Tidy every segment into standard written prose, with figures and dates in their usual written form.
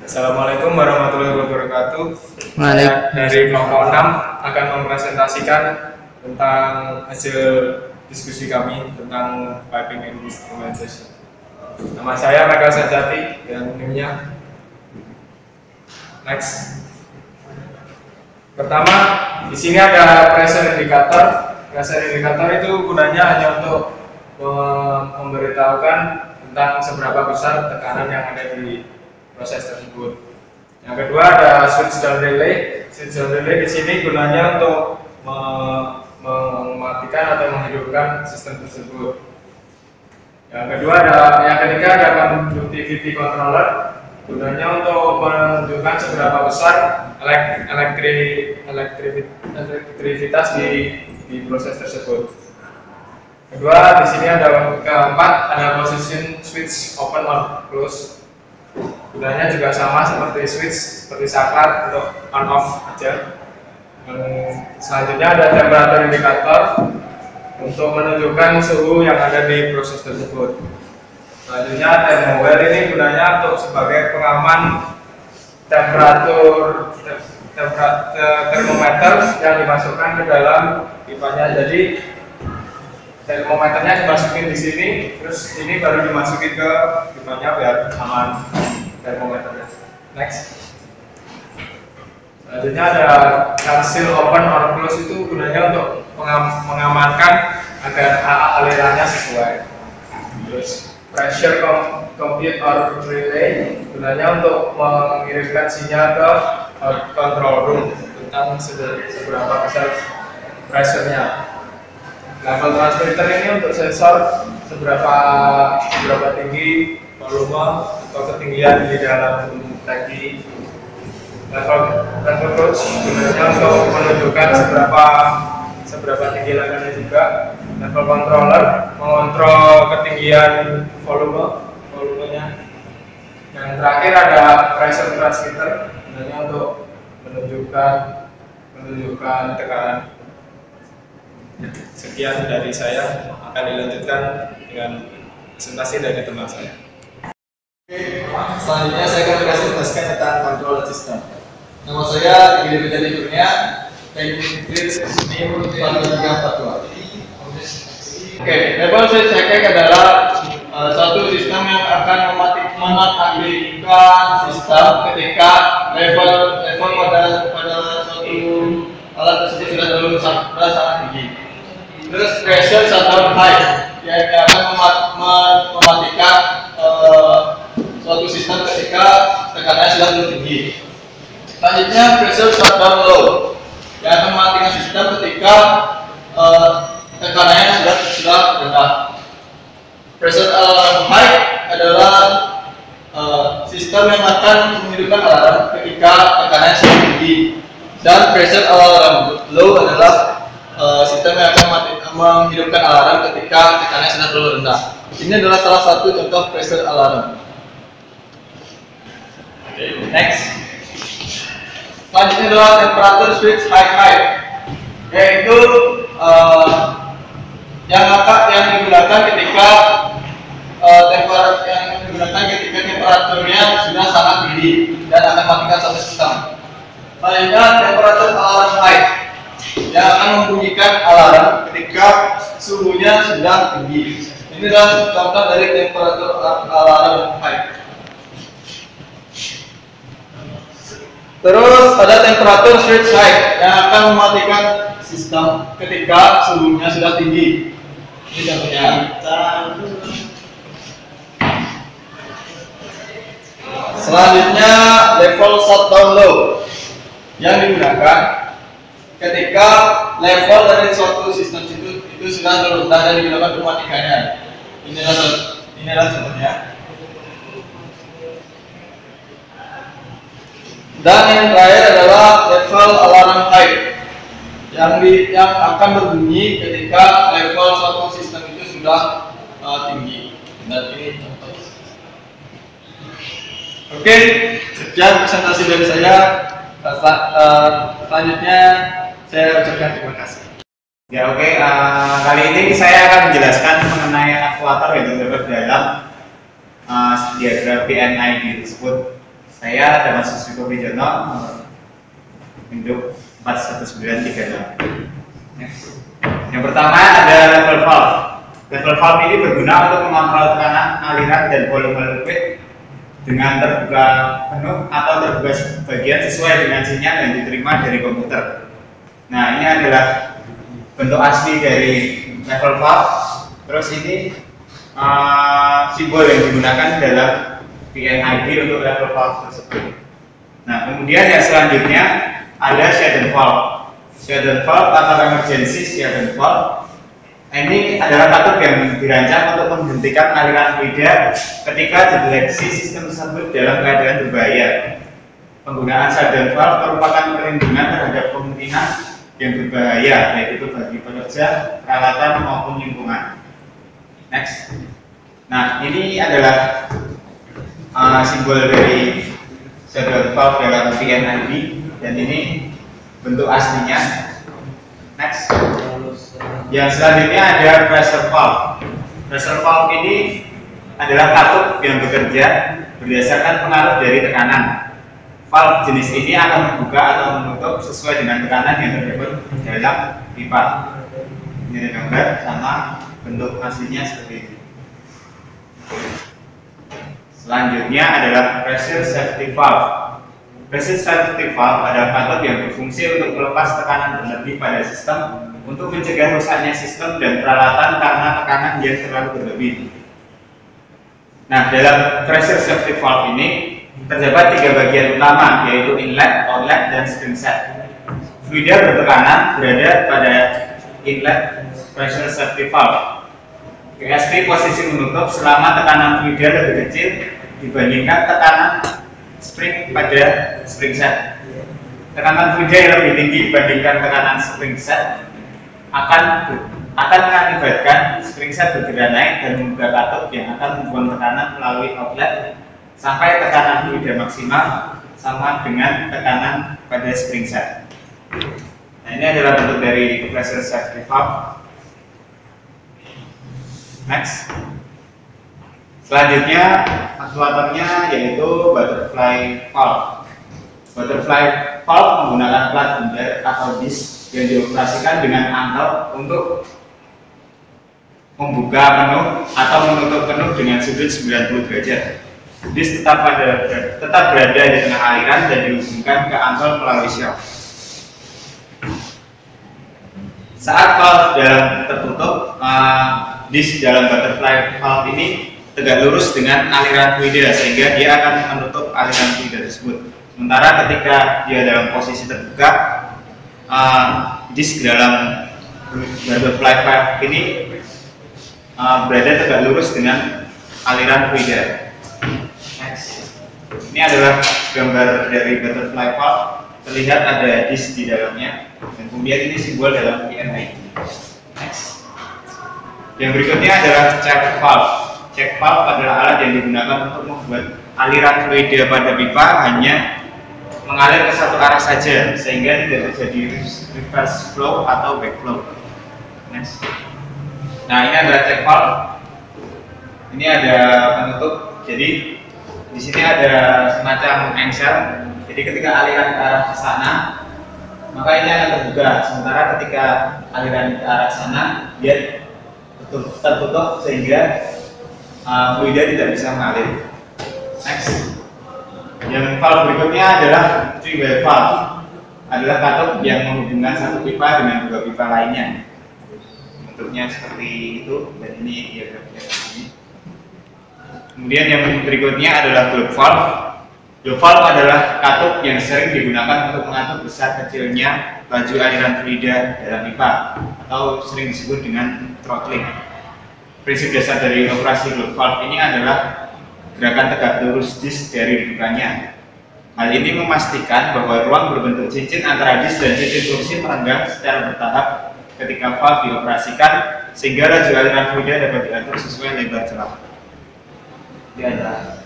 Assalamualaikum warahmatullahi wabarakatuh. Saya Waalaikumsalam. dari kelompok 6 akan mempresentasikan tentang hasil diskusi kami tentang piping and instrumentation. Nama saya Michael Sanjati dan NIM-nya next. Pertama, di sini ada pressure indicator. Pressure indicator itu gunanya hanya untuk memberitahukan tentang seberapa besar tekanan yang ada di proses tersebut. Yang kedua ada switch down relay. Switch down relay di sini gunanya untuk mematikan atau menghidupkan sistem tersebut. Yang ketiga ada conductivity controller. Gunanya untuk menunjukkan seberapa besar elektrivitas di proses tersebut. Kedua, di sini keempat ada position switch open or close. Gunanya juga sama seperti switch, seperti saklar untuk on off aja. Selanjutnya ada temperature indicator untuk menunjukkan suhu yang ada di proses tersebut. Selanjutnya thermoware ini gunanya untuk sebagai pengaman termometer yang dimasukkan ke dalam pipanya. Jadi termometernya dimasukin di sini, terus ini baru dimasukin ke pipanya biar aman termometernya. Next. Selanjutnya ada seal open or close, itu gunanya untuk mengamankan agar alirannya sesuai. Terus pressure compute or relay gunanya untuk mengirimkan sinyal ke control room tentang seberapa besar pressure-nya. Level transmitter ini untuk sensor seberapa tinggi volume atau ketinggian di dalam tangki. Level gauge gunanya untuk menunjukkan seberapa tinggi layannya juga. Level controller mengontrol ketinggian volumenya. Yang terakhir ada pressure transmitter gunanya untuk menunjukkan tekanan. Sekian dari saya, akan dilanjutkan dengan presentasi dari teman saya. Oke, selanjutnya saya akan presentasikan tentang control system. Nama saya Gili Bidari Kurnia, teknik NIM 4342. Oke, level switch check adalah suatu sistem yang akan menonaktifkan sistem ketika level pada suatu alat tersebut sudah sangat tinggi. Terus pressure shutdown high, yang akan mematikan suatu sistem ketika tekanannya sudah terlalu tinggi. Selanjutnya pressure shutdown low, yang akan mematikan sistem ketika tekanannya sudah rendah. Pressure alarm high adalah sistem yang akan menghidupkan alarm ketika tekanannya sudah tinggi. Dan pressure alarm low adalah sistem yang akan menghidupkan alarm ketika tekanannya sudah terlalu rendah. Ini adalah salah satu contoh pressure alarm. Next. Selanjutnya adalah temperature switch high, yaitu yang digunakan ketika temperaturnya sudah sangat tinggi dan akan mematikan suatu sistem. Selanjutnya temperature alarm high, yang akan membunyikan alarm ketika suhunya sudah tinggi. Ini adalah contoh dari temperature alarm high. Terus ada temperature switch high, yang akan mematikan sistem ketika suhunya sudah tinggi. Ini contohnya. Selanjutnya level shutdown low, yang digunakan ketika level dari suatu sistem itu sudah rendah dan digunakan untuk mematikannya. Inilah contohnya. Dan yang terakhir adalah level alarm high, yang akan berbunyi ketika level suatu sistem itu sudah tinggi. Dan ini contoh. Oke, sekian presentasi dari saya. Selanjutnya saya ucapkan terima kasih. Ya oke, kali ini saya akan menjelaskan mengenai aktuator yang terdapat dalam diagram PNID tersebut. Saya Damas Suswiko Wijono, induk 41936. Next. Yang pertama ada level valve. Level valve ini berguna untuk mengontrol tekanan, aliran, dan volume liquid dengan terbuka penuh atau terbuka sebagian sesuai dengan sinyal yang diterima dari komputer. Nah, ini adalah bentuk asli dari level valve. Terus ini simbol yang digunakan dalam PNID untuk level valve tersebut. Nah, kemudian yang selanjutnya ada shaded valve. Shaded valve atau emergency shaded valve ini adalah katup yang dirancang untuk menghentikan aliran fluida ketika dideteksi sistem tersebut dalam keadaan berbahaya. Penggunaan shaded valve merupakan perlindungan terhadap kemungkinan yang berbahaya, baik itu bagi pekerja, peralatan maupun lingkungan. Next. Nah, ini adalah simbol dari shaded valve dalam PNID, dan ini bentuk aslinya. Next. Yang selanjutnya ada pressure valve. Pressure valve ini adalah katup yang bekerja berdasarkan pengaruh dari tekanan. Valve jenis ini akan membuka atau menutup sesuai dengan tekanan yang terdapat dalam pipa. Ini gambar sama bentuk aslinya seperti ini. Selanjutnya adalah pressure safety valve. Pressure safety valve adalah katup yang berfungsi untuk melepas tekanan berlebih pada sistem untuk mencegah rusaknya sistem dan peralatan karena tekanan yang terlalu berlebih. Nah, dalam pressure safety valve ini terdapat 3 bagian utama, yaitu inlet, outlet, dan spring set. Fluida bertekanan berada pada inlet pressure safety valve. QSV posisi menutup selama tekanan fluida lebih kecil dibandingkan tekanan spring pada spring set. Tekanan fluida yang lebih tinggi dibandingkan tekanan spring set akan mengakibatkan spring set bergerak naik dan membuka katup yang akan membuang tekanan melalui outlet sampai tekanan fluida maksimal sama dengan tekanan pada spring set. Nah, ini adalah bentuk dari pressure safety valve. Next. Selanjutnya aktuatornya yaitu butterfly valve. Butterfly valve menggunakan plat bundar atau disk yang dioperasikan dengan angkel untuk membuka penuh atau menutup penuh dengan sudut 90 derajat. Disk tetap berada di tengah aliran dan dihubungkan ke angkel melalui shaft. Saat valve dalam tertutup, disk dalam butterfly valve ini tegak lurus dengan aliran fluida sehingga dia akan menutup aliran fluida tersebut. Sementara ketika dia dalam posisi terbuka, disk dalam butterfly valve ini berada tegak lurus dengan aliran fluida. Next. Ini adalah gambar dari butterfly valve. Terlihat ada disk di dalamnya, dan kemudian ini simbol dalam PNID. Next. Yang berikutnya adalah check valve. Check valve adalah alat yang digunakan untuk membuat aliran fluida pada pipa hanya mengalir ke satu arah saja, sehingga tidak terjadi reverse flow atau backflow. Next. Nah, ini adalah check valve. Ini ada penutup. Jadi di sini ada semacam engsel. Jadi ketika aliran ke arah sana, maka ini akan terbuka. Sementara ketika aliran ke arah sana, dia tertutup sehingga fluida tidak bisa mengalir. Next. Yang valve berikutnya adalah three-way valve. Adalah katup yang menghubungkan satu pipa dengan 2 pipa lainnya. Bentuknya seperti itu, dan ini diagramnya ini. Kemudian yang berikutnya adalah globe valve. Globe valve adalah katup yang sering digunakan untuk mengatur besar kecilnya laju aliran fluida dalam pipa, atau sering disebut dengan throttling. Prinsip dasar dari operasi globe valve ini adalah gerakan tegak lurus disk dari dudukannya. Hal ini memastikan bahwa ruang berbentuk cincin antara disk dan cincin torsi merenggang secara bertahap ketika valve dioperasikan, sehingga laju aliran fluida dapat diatur sesuai lebar celah. Ini adalah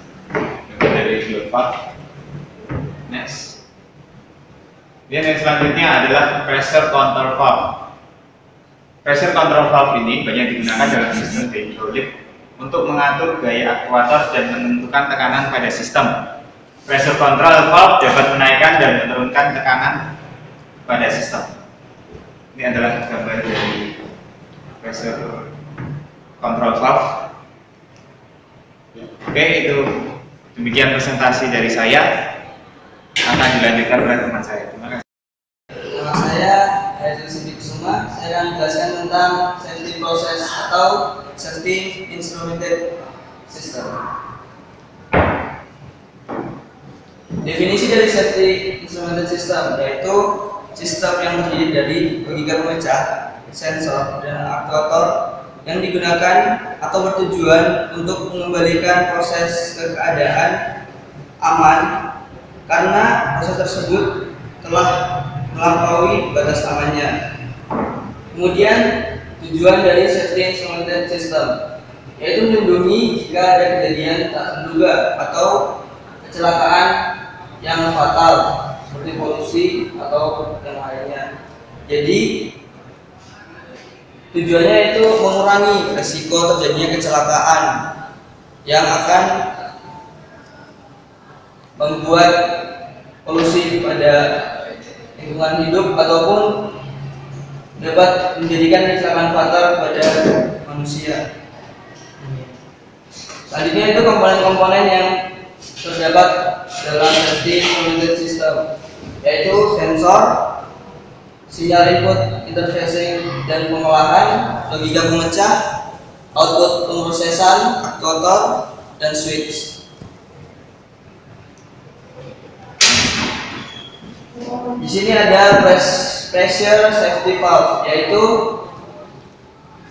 dari globe valve. Next. Dan yang selanjutnya adalah pressure control valve. Pressure control valve ini banyak digunakan dalam sistem hidrolik untuk mengatur gaya aktuator dan menentukan tekanan pada sistem. Pressure control valve dapat menaikkan dan menurunkan tekanan pada sistem. Ini adalah gambar dari pressure control valve. Oke, itu demikian presentasi dari saya. Akan dilanjutkan oleh teman saya. Terima kasih. Nama saya Haidil Siti Kusuma. Saya akan menjelaskan tentang safety process atau safety instrumented system. Definisi dari safety instrumented system yaitu sistem yang terdiri dari logika pemecah, sensor, dan aktuator yang digunakan atau bertujuan untuk mengembalikan proses ke keadaan aman karena proses tersebut telah melampaui batas amannya. Kemudian tujuan dari safety instrumented system yaitu melindungi jika ada kejadian tak terduga atau kecelakaan yang fatal seperti polusi atau yang lainnya. Jadi tujuannya itu mengurangi risiko terjadinya kecelakaan yang akan membuat polusi pada lingkungan hidup ataupun dapat menjadikan kecelakaan fatal pada manusia. Selanjutnya itu komponen-komponen yang terdapat dalam safety instrumented system yaitu sensor, sinyal input, interfacing dan pengolahan, logika pemecah, output pemrosesan, aktuator, dan switch. Di sini ada pressure safety valve, yaitu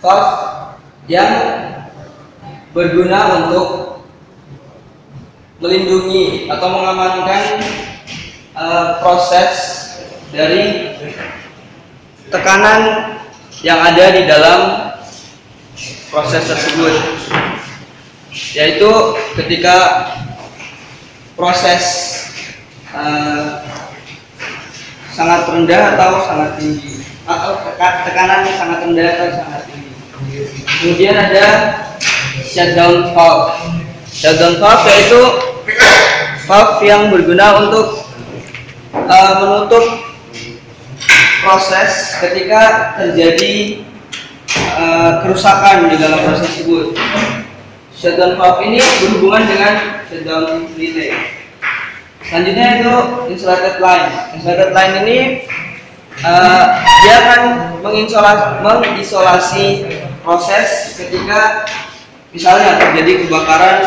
valve yang berguna untuk melindungi atau mengamankan proses dari tekanan yang ada di dalam proses tersebut, yaitu ketika proses sangat rendah atau sangat tinggi, atau tekanannya sangat rendah atau sangat tinggi. Kemudian ada shutdown valve. Shutdown valve yaitu valve yang berguna untuk menutup proses ketika terjadi kerusakan di dalam proses tersebut. Shutdown valve ini berhubungan dengan shutdown relay. Selanjutnya itu insulated line. Insulated line ini dia akan mengisolasi proses ketika misalnya terjadi kebakaran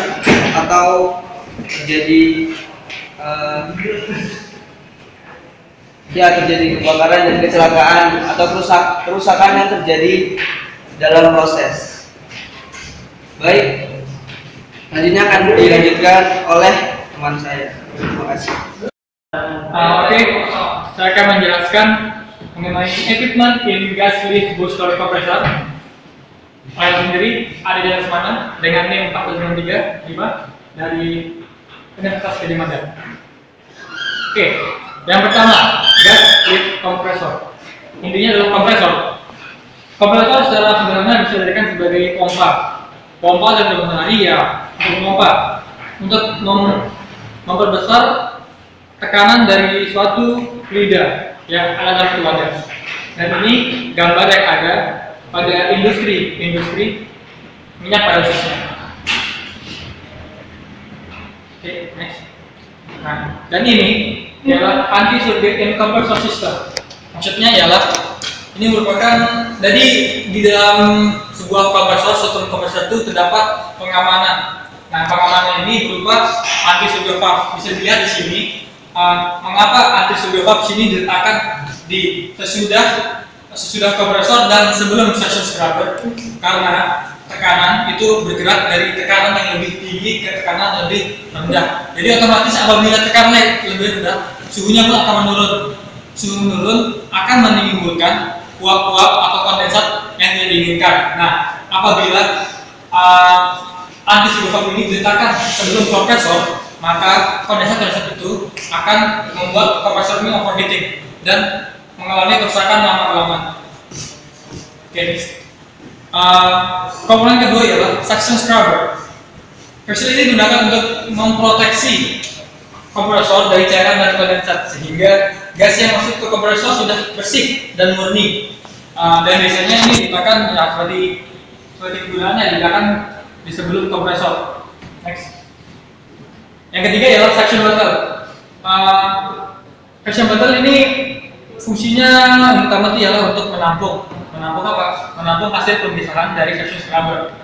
atau terjadi terjadi kebakaran dan kecelakaan atau kerusakan yang terjadi dalam proses. Baik, selanjutnya akan dilanjutkan oleh teman saya. Terima kasih. Oke, saya akan menjelaskan mengenai equipment in gas lift booster compressor. File sendiri ada di atas mana dengan NIM 493 dari Universitas Gadjah Mada. Oke, yang pertama gas lift compressor. Intinya adalah kompresor. Kompresor secara sederhana bisa dijadikan sebagai pompa. Pompa dan berfungsi pompa untuk memperbesar tekanan dari suatu lidah yang ada dalam suatu wadah. Dan ini gambar yang ada pada industri minyak pada khususnya. Oke, next. Nah, dan ini ialah anti-circuit compressor system. Maksudnya ialah ini merupakan jadi di dalam sebuah kompresor, sistem kompresor itu terdapat pengamanan. Nah, pengamanan ini berupa anti-circuit valve. Bisa dilihat di sini. Mengapa anti-circuit valve sini diletakkan di sesudah kompresor dan sebelum suction scrubber? Karena tekanan itu bergerak dari tekanan yang lebih tinggi ke tekanan yang lebih rendah. Jadi otomatis apabila tekanannya lebih rendah, suhunya pun akan menurun. Suhu menurun akan menimbulkan uap-uap atau kondensat yang tidak diinginkan. Nah, apabila anti-circuit valve ini diletakkan sebelum kompresor, maka kondensat itu akan membuat kompresor ini overheating dan mengalami kerusakan lama-kelamaan. Oke, komponen kedua ialah suction scrubber. Versi ini digunakan untuk memproteksi kompresor dari cairan dan kondensat, sehingga gas yang masuk ke kompresor sudah bersih dan murni. Dan biasanya ini digunakan ya seperti kegunaannya digunakan di sebelum kompresor. Next. Yang ketiga ialah suction bottle. Suction bottle ini fungsinya yang utama itu ialah untuk menampung apa? Menampung hasil pemisahan dari suction scrubber.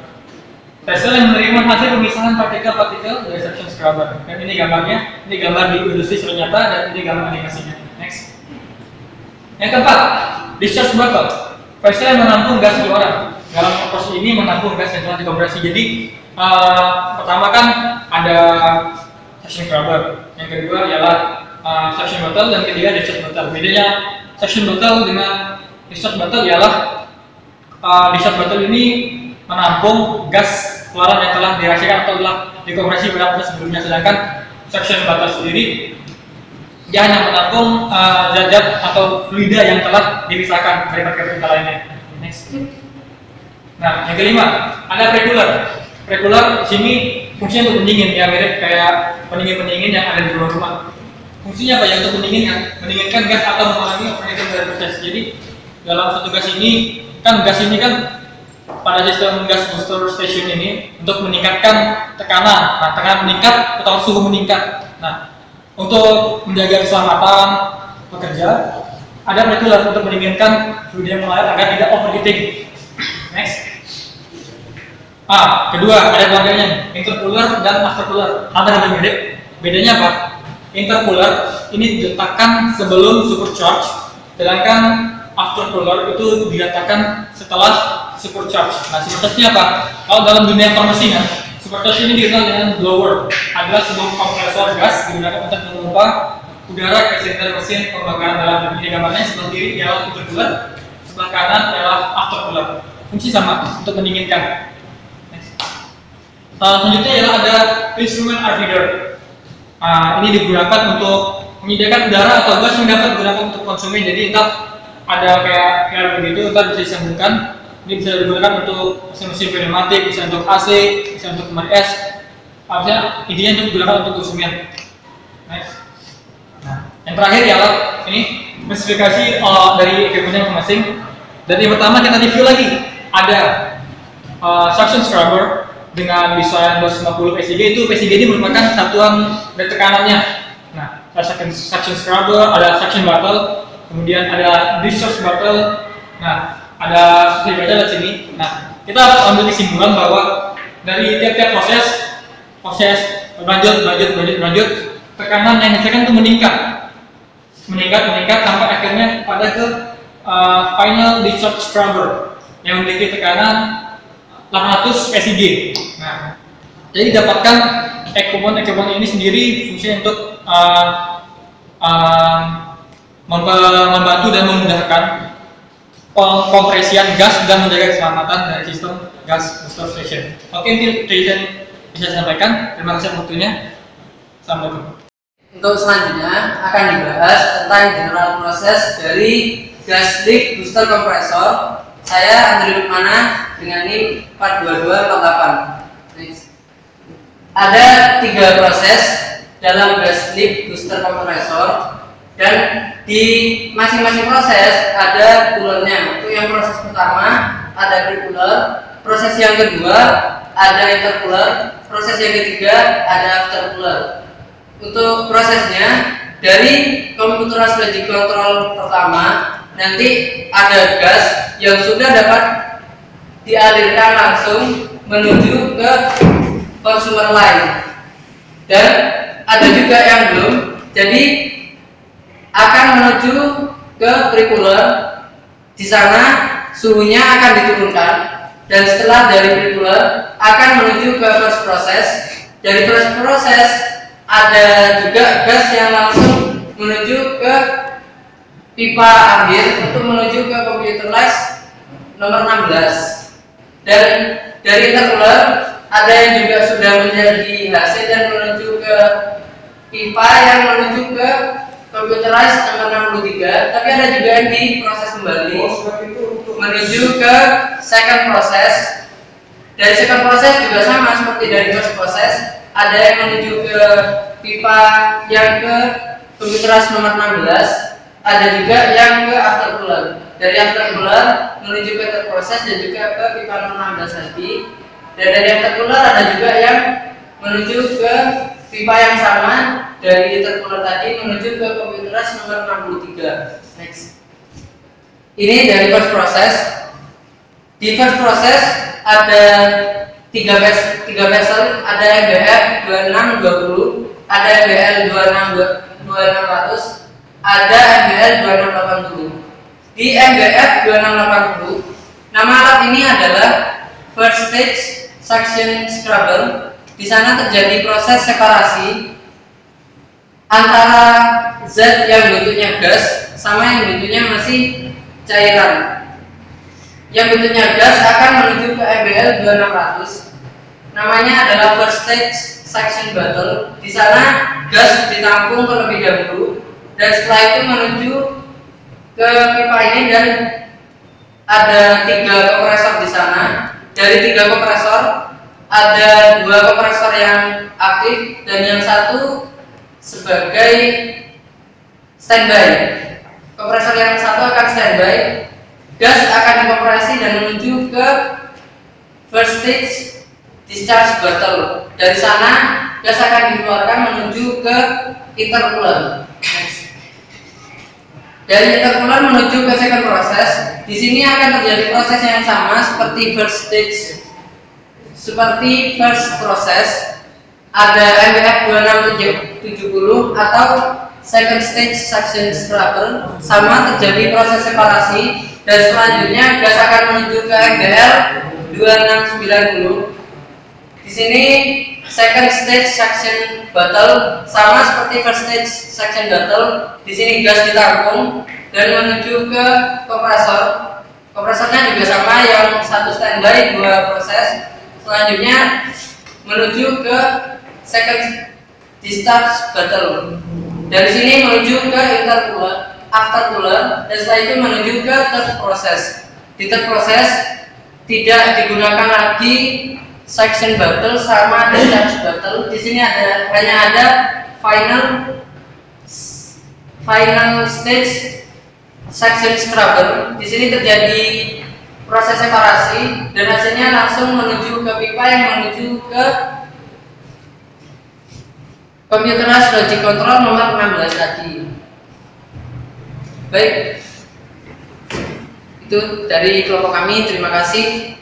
Vessel yang menerima hasil pemisahan partikel-partikel dari suction scrubber. Dan ini gambarnya, ini gambar di industri ternyata dan ini gambar animasinya. Next. Yang keempat, discharge bottle. Vessel yang menampung gas di orang. Dalam proses ini menampung gas yang telah dikompresi. Jadi pertama kan ada suction scrubber, yang kedua ialah suction bottle, dan ketiga discharge bottle. Bedanya suction bottle dengan discharge bottle ialah discharge bottle ini menampung gas keluaran yang telah dirahasiakan atau telah dikompresi pada proses sebelumnya, sedangkan suction bottle sendiri dia hanya menampung zat-zat atau fluida yang telah dipisahkan dari partikel lainnya. Next. Nah, yang kelima ada precooler. Precooler di sini fungsinya untuk pendingin, ya mirip kayak pendingin-pendingin yang ada di rumah. Fungsinya apa ya? Untuk mendinginkan gas atau mengurangi overheating dari proses. Jadi dalam satu gas ini kan pada sistem gas booster station ini untuk meningkatkan tekanan. Nah, tekanan meningkat atau suhu meningkat. Nah, untuk menjaga keselamatan pekerja, ada precooler untuk mendinginkan fluid yang mengalir agar tidak overheating. Next. Kedua ada keluarganya, intercooler dan aftercooler. Hampir mirip. Bedanya apa? Intercooler ini diletakkan sebelum supercharge, sedangkan aftercooler itu diletakkan setelah supercharge. Nah, supercharge ini apa? Kalau dalam dunia permesinan, supercharge ini dikenal dengan blower. Adalah sebuah kompresor gas digunakan untuk memompa udara ke silinder mesin pembakaran dalam. Ini gambarnya sebelah kiri ialah intercooler, sebelah kanan ialah aftercooler. Fungsi sama untuk mendinginkan. Selanjutnya ialah ada instrument air feeder. Ini digunakan untuk menyediakan udara atau gas yang dapat digunakan untuk konsumen. Jadi entah ada kayak begitu, entah bisa disambungkan. Ini bisa digunakan untuk mesin pneumatik, bisa untuk AC, bisa untuk kemari es. Artinya intinya untuk digunakan untuk konsumen. Next. Nah, yang terakhir ialah ini spesifikasi dari equipment masing-masing. Dan yang pertama kita review lagi, ada suction scrubber dengan desain 250 PSIG. Itu PSIG ini merupakan satuan dari tekanannya. Nah, ada suction scrubber, ada suction bottle, kemudian ada discharge bottle. Nah, ada seperti baca di sini. Nah, kita harus ambil kesimpulan bahwa dari tiap-tiap proses berlanjut, tekanan yang dihasilkan itu meningkat sampai akhirnya pada ke final discharge scrubber yang memiliki tekanan 800 PSIG. Nah, jadi dapatkan equipment ini sendiri fungsinya untuk membantu dan memudahkan kompresian gas dan menjaga keselamatan dari sistem gas booster station. Oke, mungkin bisa disampaikan. Terima kasih waktunya. Assalamualaikum. Untuk selanjutnya akan dibahas tentang general proses dari gas lift booster kompresor. Saya Andri Lukmana dengan NIM 42248. Ada 3 proses dalam gas lift booster kompresor, dan di masing-masing proses ada coolernya. Untuk yang proses pertama ada pre-cooler, proses yang kedua ada intercooler, proses yang ketiga ada aftercooler. Untuk prosesnya dari computerized logic control pertama, nanti ada gas yang sudah dapat dialirkan langsung menuju ke consumer line, dan ada juga yang belum, jadi akan menuju ke pre-cooler. Di sana suhunya akan diturunkan, dan setelah dari pre-cooler akan menuju ke first process. Dari first process ada juga gas yang langsung menuju ke pipa akhir untuk menuju ke computerized nomor 16. Dan dari intercooler ada yang juga sudah menjadi hasil dan menuju ke pipa yang menuju ke computerized nomor 63. Tapi ada juga yang diproses kembali menuju ke second process. Dari second proses juga sama seperti dari first proses, ada yang menuju ke pipa yang ke komputeras nomor 16, ada juga yang ke aftercooler. Dari aftercooler menuju ke third proses dan juga ke pipa nomor 16 lagi. Dan dari aftercooler ada juga yang menuju ke pipa yang sama dari intercooler tadi menuju ke komputeras nomor 63. Next. Ini dari first process. Di first process ada tiga vessel, ada MBF 2620, ada MBL 2600, ada MBL 2680. Di MBF 2680, nama alat ini adalah first stage suction scrubber. Di sana terjadi proses separasi antara zat yang bentuknya gas sama yang bentuknya masih cairan. Yang bentuknya gas akan menuju ke MBL 2600. Namanya adalah first stage suction bottle. Di sana gas ditampung terlebih dahulu dan setelah itu menuju ke pipa ini dan ada 3 kompresor di sana. Dari 3 kompresor ada 2 kompresor yang aktif dan yang satu sebagai standby. Kompresor yang satu akan standby. Gas akan dikompresi dan menuju ke first stage discharge bottle. Dari sana gas akan dikeluarkan menuju ke intercooler. Dari intercooler menuju ke second proses. Di sini akan terjadi proses yang sama seperti first stage. Seperti first proses, ada MBF 2670 atau second stage suction scrubber, sama terjadi proses separasi dan selanjutnya gas akan menuju ke MBL 2690. Di sini second stage suction bottle sama seperti first stage suction bottle. Di sini gas ditampung dan menuju ke kompresor. Kompresornya juga sama, yang satu standby, 2 proses. Selanjutnya menuju ke second discharge bottle. Dari sini menuju ke intercooler, aftercooler, dan setelah itu menuju ke third proses. Di third proses tidak digunakan lagi suction bottle sama discharge bottle. Di sini hanya ada final stage suction scrubber. Di sini terjadi proses separasi dan hasilnya langsung menuju ke pipa yang menuju ke komputeras logic control nomor 16 tadi. Baik, itu dari kelompok kami. Terima kasih.